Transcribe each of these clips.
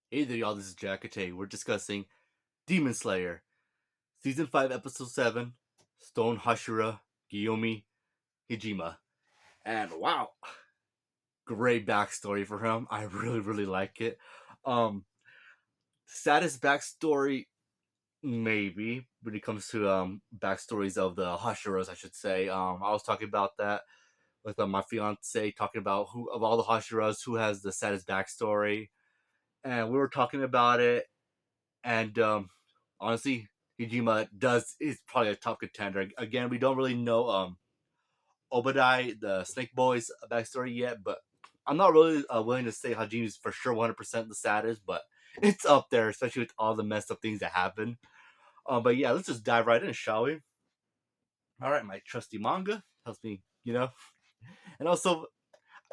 Hey there, y'all. This is Jack. And today we're discussing Demon Slayer, Season 5, Episode 7, Stone Hashira, Gyomei Hijima. And wow, great backstory for him. I really, really like it. Um, Saddest backstory, maybe, when it comes to backstories of the Hashiras, I should say. I was talking about that with my fiance, talking about who of all the Hashiras, who has the saddest backstory. And we were talking about it, and honestly, Hijima does is probably a top contender. Again, we don't really know Obadiah, the Snake Boy's backstory yet, but I'm not really willing to say Hajime's for sure 100% the saddest, but it's up there, especially with all the messed up things that happen. But yeah, let's just dive right in, shall we? All right, my trusty manga helps me, and also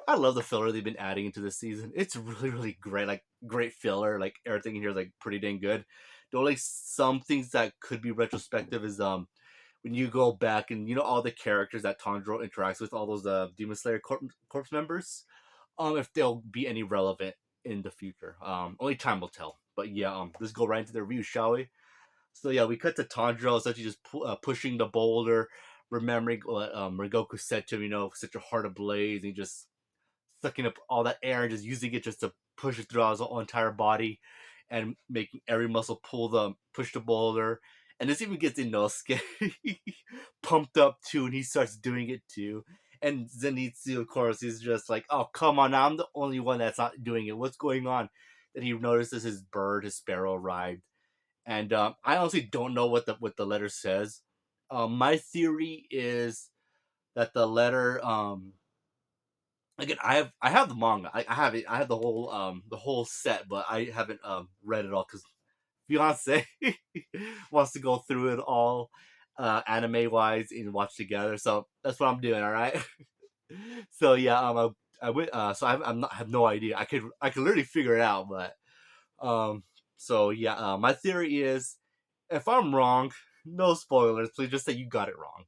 I love the filler they've been adding into this season. It's really, really great. Like great filler. Like everything in here is like pretty dang good. The only some things that could be retrospective is when you go back and all the characters that Tanjiro interacts with, all those Demon Slayer corpse members, if they'll be any relevant in the future. Only time will tell. But yeah, let's go right into the review, shall we? So yeah, we cut to Tanjiro essentially just pushing the boulder, remembering what Rigoku said to him. Such a heart ablaze. And he just sucking up all that air and just using it just to push it throughout his whole entire body and making every muscle push the boulder. And this even gets Inosuke pumped up too, and he starts doing it too. And Zenitsu, of course, is just like, "Oh, come on! I'm the only one that's not doing it. What's going on?" Then he notices his bird, his sparrow, arrived, and I honestly don't know what the letter says. My theory is that the letter again, I have the manga. I have it. I have the whole set, but I haven't read it all because fiance wants to go through it all anime wise and watch together. So that's what I'm doing. All right. So yeah, I went. So I have no idea. I could literally figure it out, but um. So yeah, my theory is if I'm wrong, no spoilers. Please just say you got it wrong.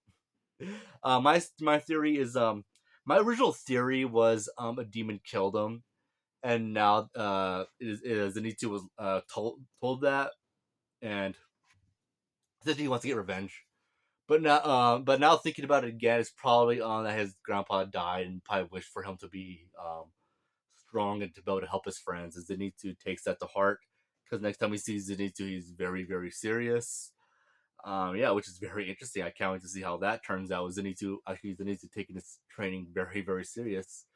My theory is my original theory was a demon killed him, and now Zenitsu was told that, and essentially he wants to get revenge. But now thinking about it again, it's probably that his grandpa died and probably wished for him to be strong and to be able to help his friends. And Zenitsu takes that to heart because next time we see Zenitsu, he's very very serious. Yeah, which is very interesting. I can't wait to see how that turns out. Zenitsu taking his training very very serious.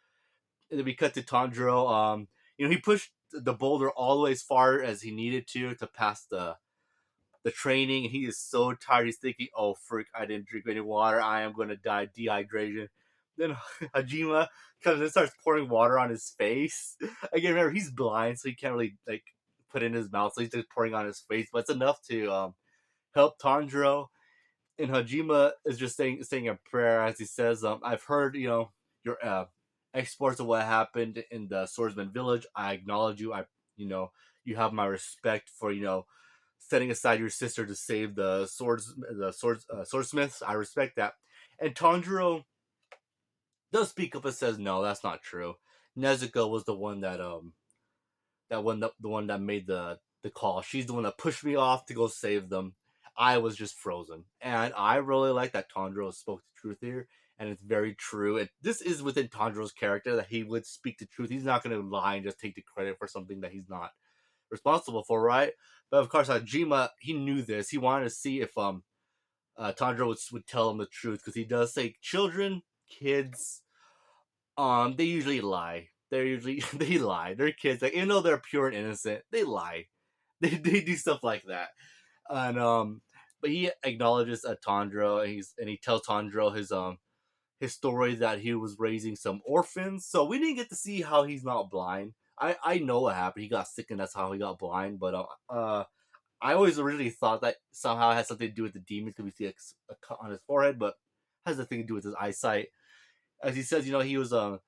And then we cut to Tanjiro. He pushed the boulder all the way as far as he needed to pass the training. And he is so tired. He's thinking, "Oh frick! I didn't drink any water. I am gonna die dehydration." Then Hajima comes and starts pouring water on his face. Again, remember he's blind, so he can't really like put it in his mouth. So he's just pouring on his face, but it's enough to help Tanjiro. And Hajima is just saying a prayer as he says, "I've heard your exports of what happened in the Swordsman Village. I acknowledge you. You have my respect for setting aside your sister to save swordsmiths. I respect that." And Tanjiro does speak up and says, "No, that's not true. Nezuko was the one that made the call. She's the one that pushed me off to go save them. I was just frozen." And I really like that Tanjiro spoke the truth here, and it's very true. And this is within Tanjiro's character that he would speak the truth. He's not going to lie and just take the credit for something that he's not responsible for, right? But of course, Hajima, he knew this. He wanted to see if Tanjiro would tell him the truth because he does say children, kids, they usually lie. They're usually they lie. They're kids. Like even though they're pure and innocent, they lie. They do stuff like that. And but he acknowledges Tanjiro, and he tells Tanjiro his story that he was raising some orphans. So we didn't get to see how he's not blind. I know what happened. He got sick, and that's how he got blind. But I always originally thought that somehow it had something to do with the demons because we see a cut on his forehead, but has nothing to do with his eyesight. As he says, he was just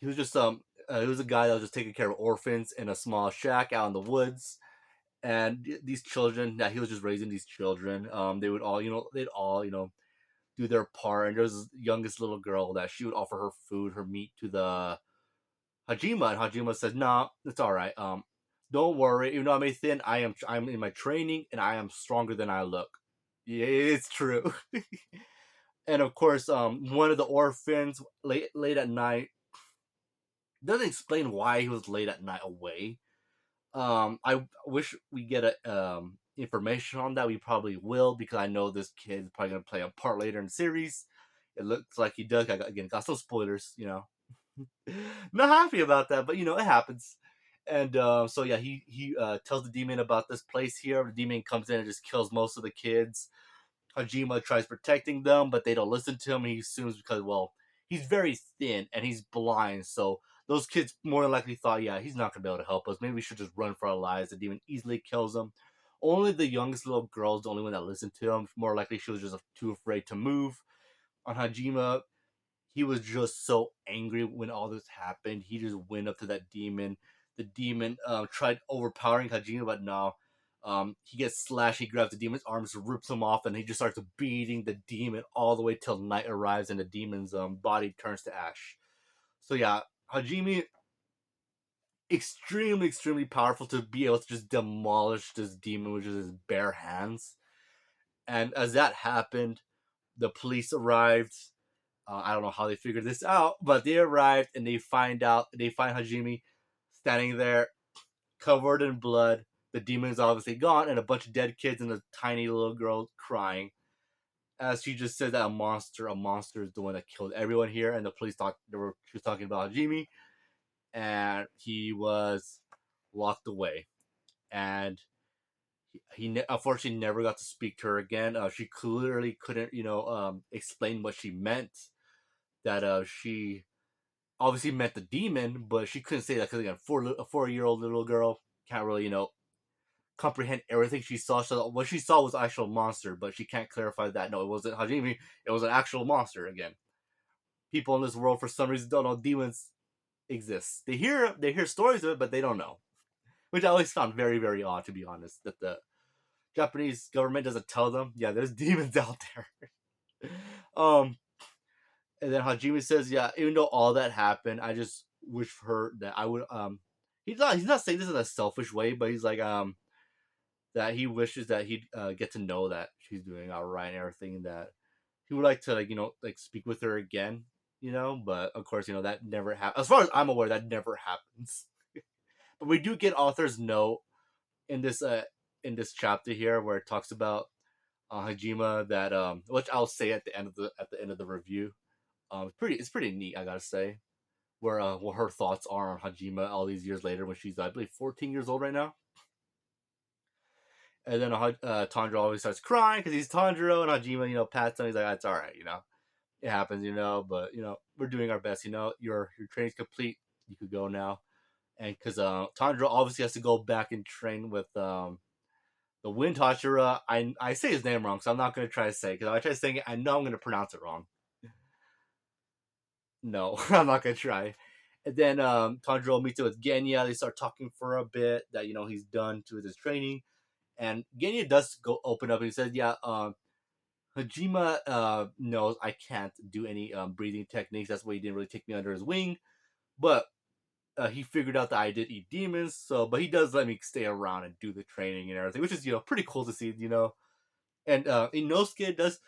he was a guy that was just taking care of orphans in a small shack out in the woods. And these children that he was just raising, these children, they would all they'd all do their part. And there's this youngest little girl that she would offer her food, her meat to the Hajima, and Hajima says, "Nah, it's all right. Don't worry, even though I'm a thin, I'm in my training and I am stronger than I look. Yeah, it's true. And of course, one of the orphans late at night doesn't explain why he was late at night away. I wish we get a information on that. We probably will because I know this kid's probably gonna play a part later in the series. It looks like he does. Again, got some spoilers, Not happy about that, but it happens. And so yeah, he tells the demon about this place here. The demon comes in and just kills most of the kids. Hajima tries protecting them, but they don't listen to him. He assumes because, well, he's very thin and he's blind, so those kids more than likely thought, yeah, he's not gonna be able to help us. Maybe we should just run for our lives. The demon easily kills them. Only the youngest little girl is the only one that listened to him. More likely, she was just too afraid to move. On Hajima, he was just so angry when all this happened. He just went up to that demon. The demon tried overpowering Hajime, but no. He gets slashed. He grabs the demon's arms, rips him off, and he just starts beating the demon all the way till night arrives and the demon's body turns to ash. So yeah, Hajime extremely, extremely powerful to be able to just demolish this demon with just his bare hands. And as that happened, the police arrived. I don't know how they figured this out, but they arrived and they find Hajime standing there covered in blood. The demon is obviously gone, and a bunch of dead kids and a tiny little girl crying. As she just said that a monster is the one that killed everyone here, and the police thought she was talking about Hajime, and he was locked away. And he unfortunately never got to speak to her again. She clearly couldn't, explain what she meant. That she obviously meant the demon, but she couldn't say that because again, a 4-year-old little girl can't really, comprehend everything she saw. So what she saw was an actual monster, but she can't clarify that. No, it wasn't Hajime. It was an actual monster. Again, people in this world for some reason don't know demons exist. They hear stories of it, but they don't know, which I always found very very odd, to be honest. That the Japanese government doesn't tell them, yeah, there's demons out there. um, and then Hajime says, yeah, even though all that happened, I just wish for her that I would he's not saying this in a selfish way, but he's like that he wishes that he'd get to know that she's doing all right and everything, and that he would like to like speak with her again, but of course, that never happens. As far as I'm aware, that never happens. But we do get author's note in this chapter here where it talks about Hajima, that which I'll say at the end of the review. It's pretty neat, I gotta say, where what her thoughts are on Hajima all these years later when she's, I believe, 14 years old right now. And then Tanjiro always starts crying because he's Tanjiro, and Hajima, pats him. He's like, "It's all right, it happens, but we're doing our best. Your training's complete. You could go now." And because Tanjiro obviously has to go back and train with the Wind Hashira. I say his name wrong, so I'm not gonna try to say because if I try saying it, I know I'm gonna pronounce it wrong. No, I'm not gonna try. And then Tanjiro meets up with Genya. They start talking for a bit that he's done to his training, and Genya does go open up and he says, "Yeah, Hajima knows I can't do any breathing techniques. That's why he didn't really take me under his wing. But he figured out that I did eat demons. So, but he does let me stay around and do the training and everything, which is pretty cool to see. And Inosuke does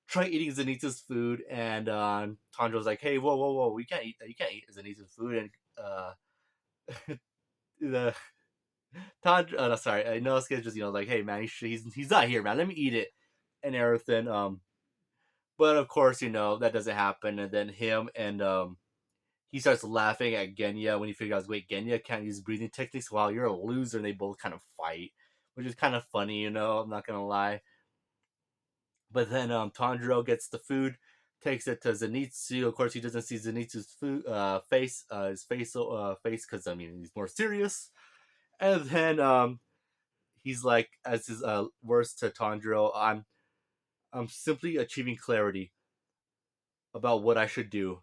try eating Zenitsu's food, and Tanjiro's like, "Hey, whoa, whoa, whoa! We can't eat that. You can't eat Zenitsu's food." And the no, sorry, Inosuke is just like, "Hey, man, he's not here, man. Let me eat it." And everything. But of course, that doesn't happen. And then him and he starts laughing at Genya when he figures out, wait, Genya can't use breathing techniques. Wow, you're a loser. And they both kind of fight, which is kind of funny. I'm not gonna lie. But then Tanjiro gets the food, takes it to Zenitsu. Of course, he doesn't see Zenitsu's face, face, because I mean he's more serious. And then he's like, as his words to Tanjiro, I'm simply achieving clarity about what I should do,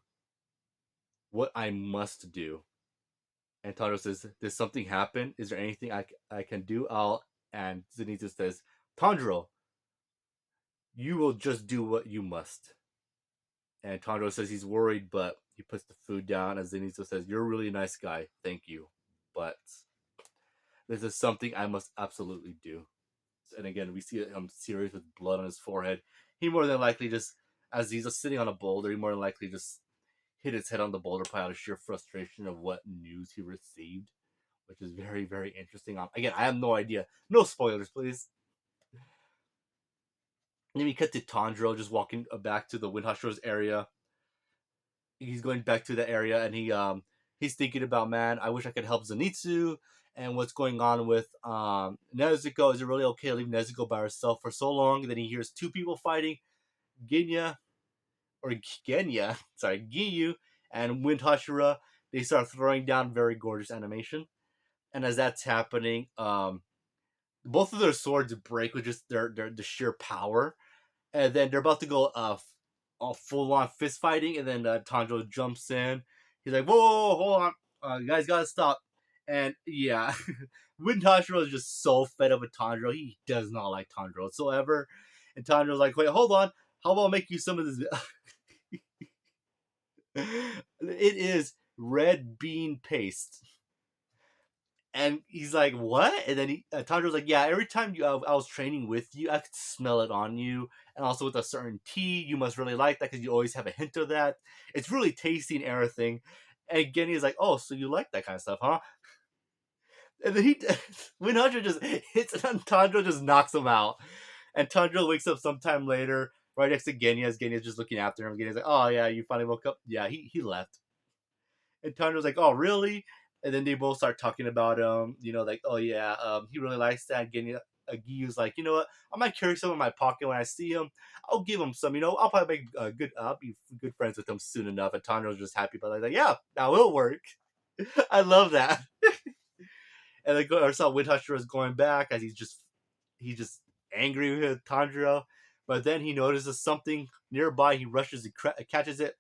what I must do. And Tanjiro says, "Did something happen? Is there anything I can do?" And Zenitsu says, "Tanjiro, you will just do what you must." And Tanjiro says he's worried, but he puts the food down. And Zenitsu says, "You're a really nice guy. Thank you. But This is something I must absolutely do. And again, we see him serious with blood on his forehead. He more than likely just, as he's just sitting on a boulder, he more than likely just hit his head on the boulder pile out of sheer frustration of what news he received, which is very, very interesting. Again, I have no idea. No spoilers, please. And then we cut to Tanjiro just walking back to the Wind Hashira's area. He's going back to the area, and he's thinking about, man, I wish I could help Zenitsu, and what's going on with Nezuko. Is it really okay to leave Nezuko by herself for so long? And then he hears two people fighting, Genya, sorry, Giyu and Wind Hashira. They start throwing down very gorgeous animation. And as that's happening, both of their swords break with just their the sheer power. And then they're about to go full on fist fighting, and then Tanjiro jumps in. He's like, "Whoa, hold on, you guys gotta stop." And yeah, Wind Hashira is just so fed up with Tanjiro. He does not like Tanjiro whatsoever. And Tanjiro's like, "Wait, hold on. How about I make you some of this?" It is red bean paste. And he's like, "What?" And then Tanjiro's like, "Yeah, every time I was training with you, I could smell it on you. And also with a certain tea, you must really like that because you always have a hint of that. It's really tasty and everything." And Genny's like, "Oh, so you like that kind of stuff, huh?" And then when Tanjiro just hits it on Tanjiro, just knocks him out. And Tanjiro wakes up sometime later, right next to Genya, as Genya's just looking after him. Genya's like, "Oh, yeah, you finally woke up?" "Yeah, he left." And Tanjiro's like, "Oh, really?" And then they both start talking about him, like, "Oh, yeah, he really likes that." Genya, Giyu's like, "You know what? I might carry some in my pocket when I see him. I'll give him some, I'll probably make I'll be good friends with him soon enough." And Tanjiro's just happy about it. Like, "Yeah, that will work." I love that. And then I saw Wind Hashira going back as he's just angry with Tanjiro. But then he notices something nearby. He rushes and catches it.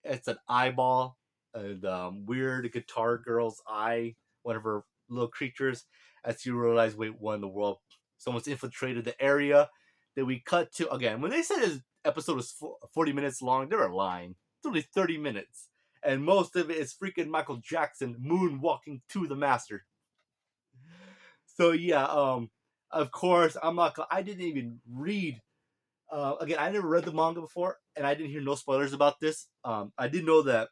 It's an eyeball, and weird guitar girl's eye, one of her little creatures. As you realize, wait, what in the world? Someone's infiltrated the area. Then we cut to, again, when they said this episode was 40 minutes long, they were lying. It's only 30 minutes. And most of it is freaking Michael Jackson moonwalking to the master. So yeah, of course, I didn't even read. Again, I never read the manga before, and I didn't hear no spoilers about this. I did know that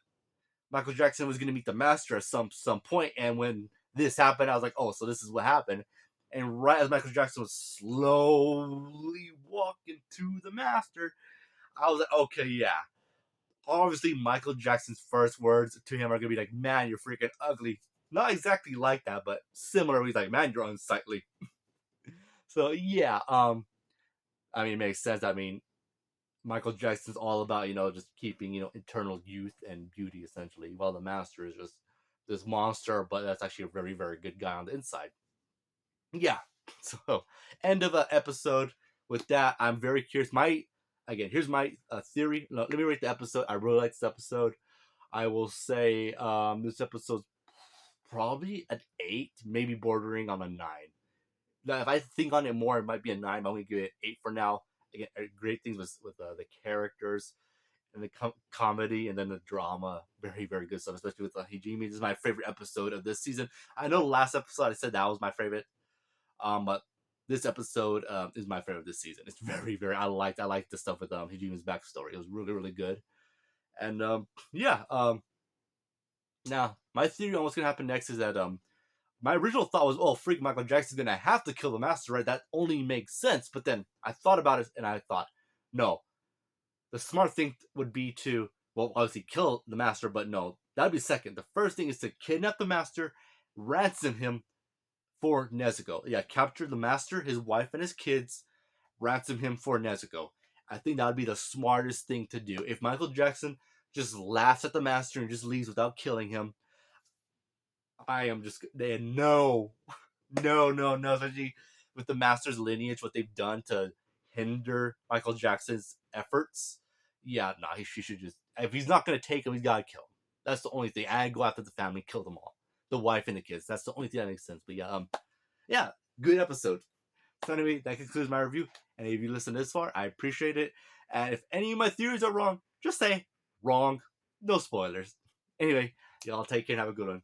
Michael Jackson was going to meet the master at some point, and when this happened, I was like, "Oh, so this is what happened." And right as Michael Jackson was slowly walking to the master, I was like, "Okay, yeah." Obviously, Michael Jackson's first words to him are gonna be like, "Man, you're freaking ugly." Not exactly like that, but similar. He's like, "Man, you're unsightly." So yeah, I mean, it makes sense. I mean, Michael Jackson's all about, just keeping, internal youth and beauty, essentially, while the master is just this monster, but that's actually a very, very good guy on the inside. Yeah. So, end of an episode. With that, I'm very curious. Here's my theory. Let me rate the episode. I really like this episode. I will say this episode's probably an 8, maybe bordering on a 9. Now, if I think on it more, it might be a 9. But I'm going to give it 8 for now. Again, great things with the characters and the comedy, and then the drama. Very, very good stuff, especially with Hijimi. This is my favorite episode of this season. I know the last episode I said that was my favorite, but this episode is my favorite this season. It's very, very. I like the stuff with Hijimi's backstory. It was really, really good. And yeah. Now my theory on what's gonna happen next is that my original thought was, oh, freak, Michael Jackson's gonna have to kill the master, right? That only makes sense. But then I thought about it, and I thought, no, the smart thing would be to, well, obviously kill the master, but no, that'd be second. The first thing is to kidnap the master, ransom him for Nezuko. Yeah, capture the master, his wife, and his kids, ransom him for Nezuko. I think that would be the smartest thing to do. If Michael Jackson just laughs at the master and just leaves without killing him, I am just no, no, especially with the master's lineage, what they've done to hinder Michael Jackson's efforts. Yeah, nah, he should just, if he's not gonna take him, he's gotta kill him. That's the only thing. I go after the family, kill them all, the wife and the kids. That's the only thing that makes sense. But yeah, good episode. So anyway, that concludes my review. And if you listen this far, I appreciate it. And if any of my theories are wrong, just say wrong. No spoilers. Anyway, y'all take care and have a good one.